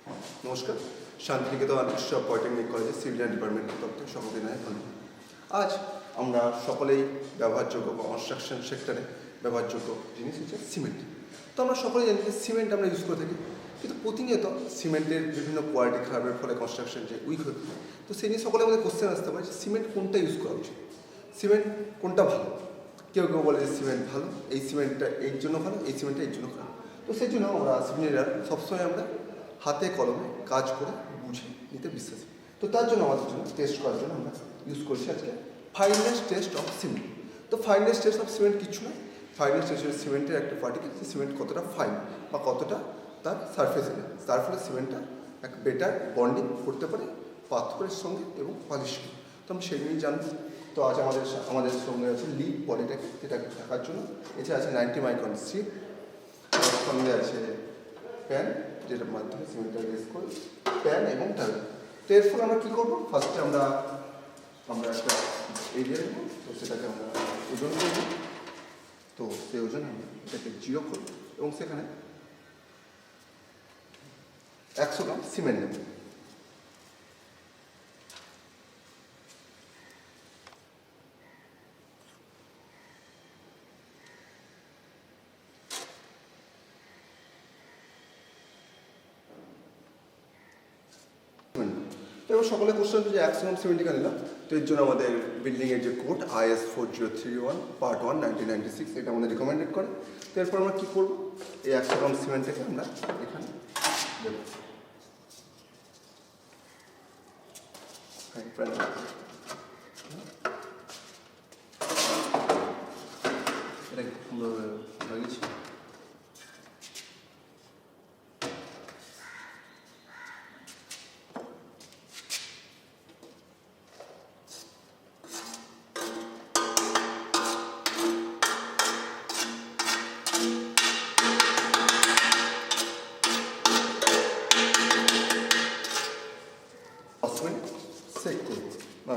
নমস্কার, শান্তিনিকেতন আদর্শ পলিটেকনিক কলেজের সিভিল ডিপার্টমেন্টের তরফ থেকে সকলকে জানাই ধন্যবাদ। আজ আমরা সকলেই ব্যবহারযোগ্য বা কনস্ট্রাকশন সেক্টরে ব্যবহারযোগ্য জিনিস হচ্ছে সিমেন্ট। তো আমরা সকলেই জানি যে সিমেন্ট আমরা ইউজ করে থাকি, কিন্তু প্রতিনিয়ত সিমেন্টের বিভিন্ন কোয়ালিটি খারাপের ফলে কনস্ট্রাকশন যে উইক হয়ে থাকে। তো সেই নিয়ে সকলে আমাদের কোশ্চেন আসতে পারে যে সিমেন্ট কোনটা ইউজ করা উচিত, সিমেন্ট কোনটা ভালো। কেউ কেউ বলে যে সিমেন্ট ভালো, এই সিমেন্টটা এর জন্য ভালো, এই সিমেন্টটা এর জন্য ভালো। তো সেই জন্য আমরা সিভিলিয়ানরা সবসময় আমরা হাতে কলমে কাজ করে বুঝে নিতে বিশ্বাসী। তো তার জন্য আমাদের জন্য টেস্ট করার জন্য আমরা ইউজ করছি আজকে ফাইনেস টেস্ট অফ সিমেন্ট। তো ফাইনেস টেস্ট অফ সিমেন্ট কিছু না, ফাইনেস টেস্ট হচ্ছে সিমেন্টের একটা পার্টিকেল, যে সিমেন্ট কতটা ফাইন বা কতটা তার সারফেস এরিয়া, তার ফলে সিমেন্টটা এক বেটার বন্ডিং করতে পারে পাথরের সঙ্গে এবং পালিশ সঙ্গে। তো আমি সেই নিয়েই জানবো। তো আজ আমাদের সঙ্গে আছে লিড পলিটাকে, যেটাকে থাকার জন্য এছাড়া আছে 90 মাইক্রন স্ট্রিপ, সঙ্গে আছে প্যান, যেটার মাধ্যমে সিমেন্টটা রেস করি, প্যান এবং টাওয়েল। তো এর ফলে আমরা কী করবো, ফার্স্টে আমরা একটা এরিয়া নেব, তো সেটাকে আমরা ওজন করব। তো সেই ওজন আমরা এটাকে 0 করব এবং সেখানে 100 গ্রাম সিমেন্ট নেব। এবার সকলে কোশ্চেন যে 100 গ্রাম সিমেন্ট কেন নিলাম। তো এর জন্য আমাদের বিল্ডিংয়ের যে কোড IS 4031 Part 1 1996, এটা আমাদের রিকমেন্ডেড করে। তো এরপর আমরা কী করবো, এই 100 গ্রাম সিমেন্টটাকে আমরা এখানে দেবো। এটা সুন্দরভাবে লাগিয়েছি। সেক করবো না,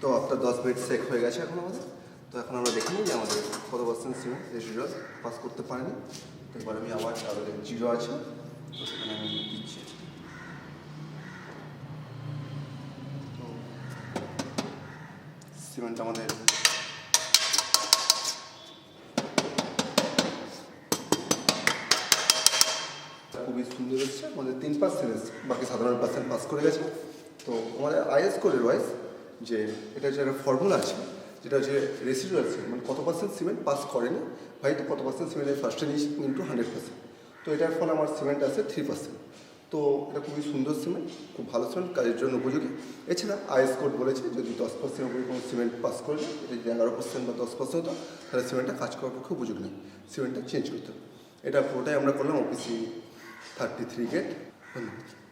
তো আপনার 10 মিনিট সেক হয়ে গেছে এখন আমাদের। তো এখন আমরা দেখে নিই যে আমাদের কত পার্সেন্ট সিমেন্ট রেসিডুয়াল পাস করতে পারেনি। তো এবার আমি আবার তাদের 0 আছে, তো সেখানে আমি দিচ্ছি। তো সিমেন্ট আমাদের খুবই সুন্দর এসছে, আমাদের 3% বাকি সাধারণ পার্সেন্ট পাস করে গেছে। তো আমাদের IS কোডের ওয়াইজ যে এটা হচ্ছে একটা ফর্মুলা আছে, যেটা হচ্ছে রেসিডুয়াল সিমেন্ট, মানে কত পার্সেন্ট সিমেন্ট পাস করেনি ভাই, তো কত পার্সেন্ট সিমেন্টের ফার্স্টে নিয়েছি ইন্টু 100%। তো এটার ফলে আমার সিমেন্ট আছে 3%। তো এটা খুবই সুন্দর সিমেন্ট, খুব ভালো সিমেন্ট, কাজের জন্য উপযোগী। এছাড়া IS কোড বলেছে যদি 10% উপরে কোনো সিমেন্ট পাস করে, এটা যদি 11% বা 10% হতো, তাহলে সিমেন্টটা কাজ করার পক্ষে উপযোগী নেই, সিমেন্টটা চেঞ্জ করতে হবে। এটা পুরোটাই আমরা করলাম OPC 33 গেট। ধন্যবাদ।